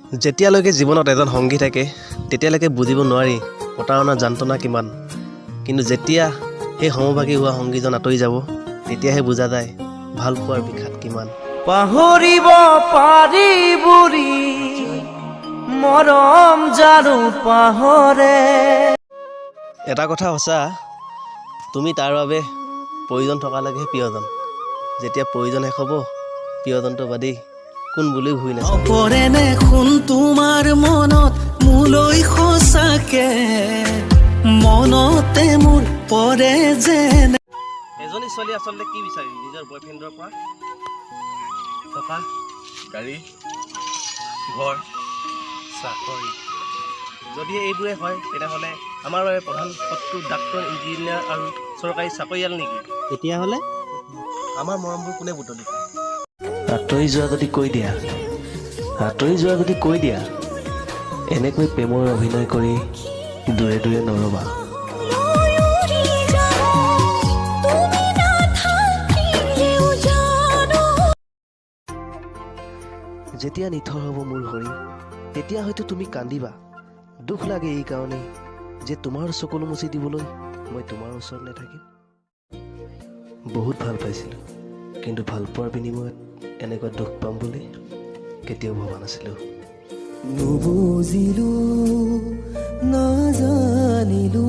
যেতিয়ালৈকে জীৱনত এজন সংগী থাকে তেতিয়ালৈকে বুজিব নোৱাৰি প্ৰতাৰণাৰ যন্ত্ৰণা কিমান। কিন্তু যেতিয়া সেই সমভাগী হোৱা সংগীজন আঁতৰি যাব তেতিয়াহে বুজা যায় ভাল পোৱাৰ বিষাদ কিমান। পাহৰিব পাৰি বুঢ়ী মৰম জানো পাহৰে। এটা কথা সঁচা, তুমি তাৰ বাবে প্ৰয়োজন থকালৈকেহে প্ৰিয়জন। যেতিয়া প্ৰয়োজন শেষ হ'ব প্ৰিয়জনটো বাদেই কোন বুলিও ঘূৰি নাচায়। নপৰে নে শুন তোমাৰ মনত মোলৈ সঁচাকে, মনতে মোৰ পৰে যেন। এজনী ছোৱালী আচলতে কি বিচাৰি নিজৰ বয়ফ্ৰেণ্ডৰ পৰা? টকা, গাড়ী, ঘৰ, চাকৰি। যদি এইবোৰে হয় তেতিয়াহ'লে আমাৰ বাবে প্ৰধান শত্ৰু ডাক্তৰ, ইঞ্জিনিয়াৰ আৰু চৰকাৰী চাকৰিয়াল নেকি? তেতিয়াহ'লে আমাৰ মৰমবোৰ কোনে বুটলিব? আঁতৰি যোৱা যদি কৈ দিয়া এনেকৈ প্ৰেমৰ অভিনয় কৰি দূৰে দূৰে নৰবা। যেতিয়া নিথৰ হ'ব মোৰ শৰীৰ তেতিয়া হয়তো তুমি কান্দিবা। দুখ লাগে এই কাৰণেই যে তোমাৰ চকুলো মুচি দিবলৈ মই তোমাৰ ওচৰত নাথাকিম। বহুত ভাল পাইছিলোঁ, কিন্তু ভাল পোৱাৰ বিনিময়ত এনেকুৱা দুখ পাম বুলি কেতিয়াও ভবা নাছিলোঁ। নুবুজিলো নাজানিলো